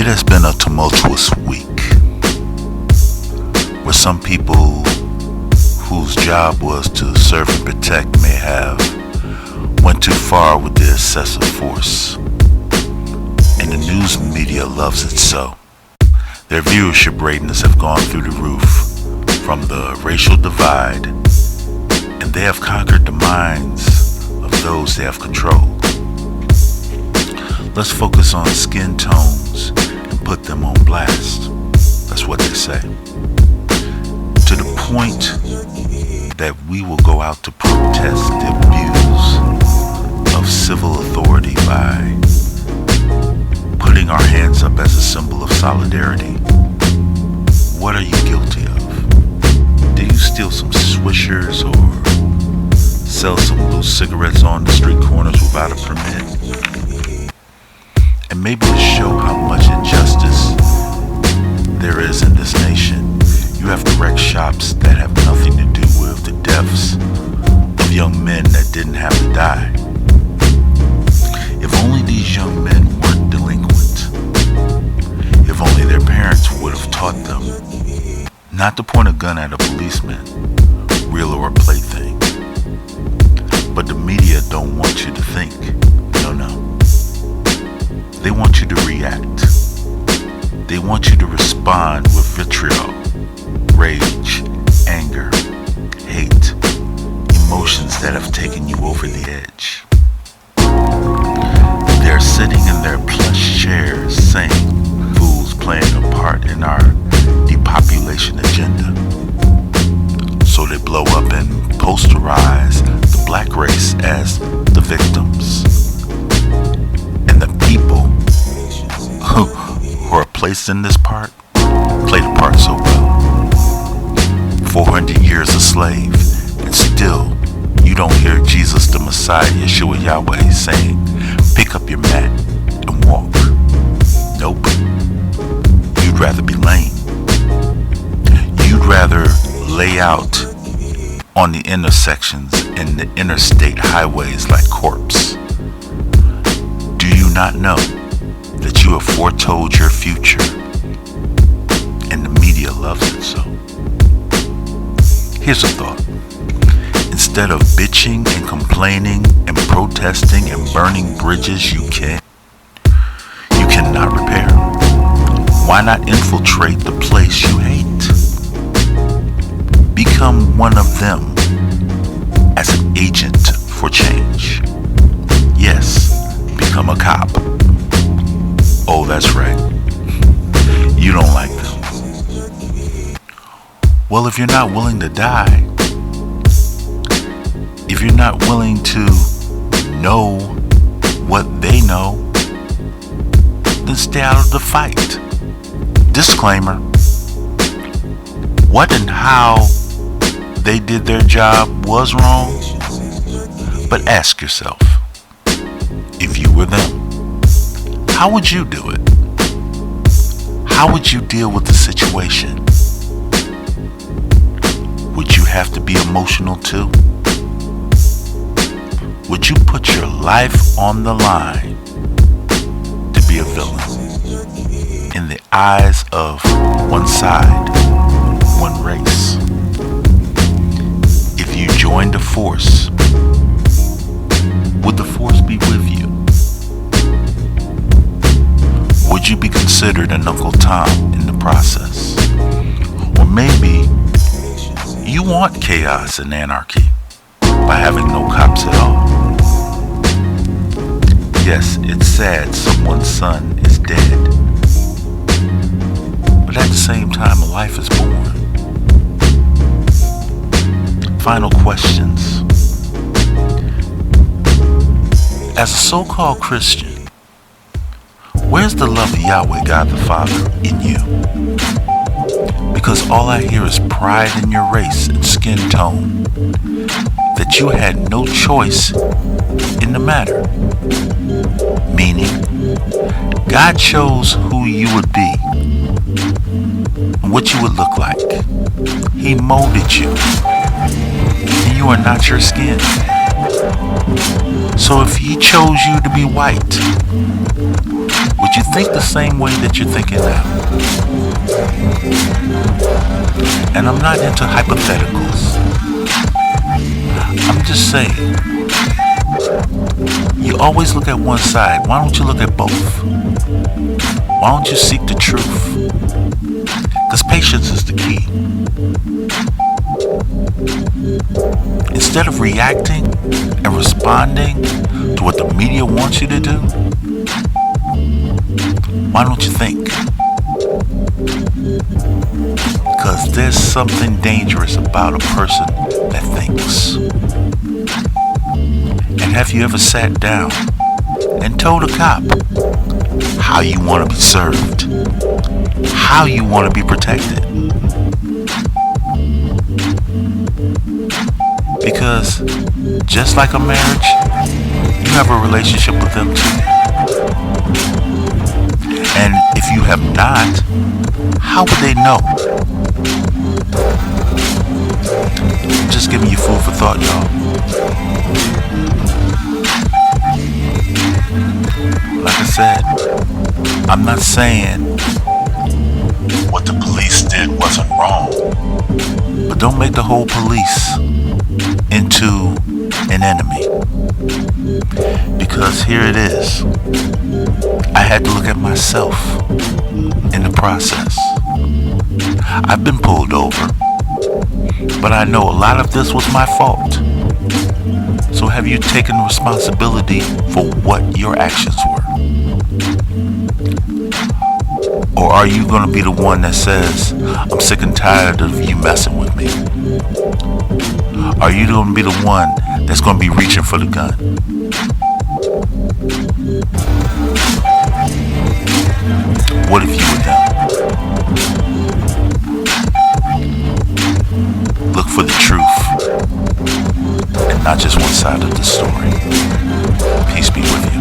has been a tumultuous week where some people whose job was to serve and protect may have went too far with their excessive force, and the news media loves it so. Their viewership ratings have gone through the roof from the racial divide, and they have conquered the minds of those they have controlled. Let's focus on skin tones and put them on blast. That's what they say. To the point that we will go out to protest the abuse of civil authority by putting our hands up as a symbol of solidarity. What are you guilty of? Do you steal some swishers or sell some loose cigarettes on the street corners without a permit? And maybe to show how much injustice there is in this nation, you have to wreck shops that have nothing to do with the deaths of young men that didn't have to die. If only these young men weren't delinquent. If only their parents would have taught them not to point a gun at a policeman, real or a plaything. But the media don't want you to think. No. They want you to react. They want you to respond with vitriol, rage, anger, hate, emotions that have taken you over the edge. They're sitting in their plush chairs saying fools playing a part in our depopulation agenda. So they blow up and posterize the black race as the victims. And the people who are placed in this part play the part so well. 400 years a slave, and still you don't hear Jesus the Messiah, Yeshua Yahweh, saying, pick up your mat and walk. Nope. You'd rather be lame. You'd rather lay out on the intersections and the interstate highways like corpse. Do you not know that you have foretold your future? And the media loves it so. Here's a thought. Instead of bitching and complaining and protesting and burning bridges you cannot repair, why not infiltrate the place you hate? Become one of them as an agent for change. Yes, become a cop. Oh, that's right. You don't like them. Well, if you're not willing to die, if you're not willing to know what they know, then stay out of the fight. Disclaimer: what and how they did their job was wrong, but ask yourself, if you were them, how would you do it? How would you deal with the situation? Would you have to be emotional too? Would you put your life on the line to be a villain in the eyes of one side, one race? If you joined the force, would the force be with you? Would you be considered an Uncle Tom in the process? Or maybe you want chaos and anarchy by having no cops at all. Yes, it's sad someone's son is dead, but at the same time a life is born. Final questions. As a so-called Christian, where's the love of Yahweh God the Father in you? Because all I hear is pride in your race and skin tone, that you had no choice in the matter. Meaning, God chose who you would be and what you would look like. He molded you, and you are not your skin. So if He chose you to be white, would you think the same way that you're thinking now? And I'm not into hypotheticals. I'm just saying, you always look at one side. Why don't you look at both? Why don't you seek the truth? Because patience is the key. Instead of reacting and responding to what the media wants you to do, why don't you think? Because there's something dangerous about a person that thinks. And have you ever sat down and told a cop how you want to be served? How you want to be protected? Because just like a marriage, you have a relationship with them too. And if you have not, how would they know? I'm just giving you food for thought, y'all. Like I said, I'm not saying what the police did wasn't wrong, but don't make the whole police into an enemy. Because here it is. I had to look at myself in the process. I've been pulled over, but I know a lot of this was my fault. So have you taken responsibility for what your actions were? Or are you going to be the one that says, I'm sick and tired of you messing with me? Are you going to be the one that's going to be reaching for the gun? What if you were them? Look for the truth and not just one side of the story. Peace be with you.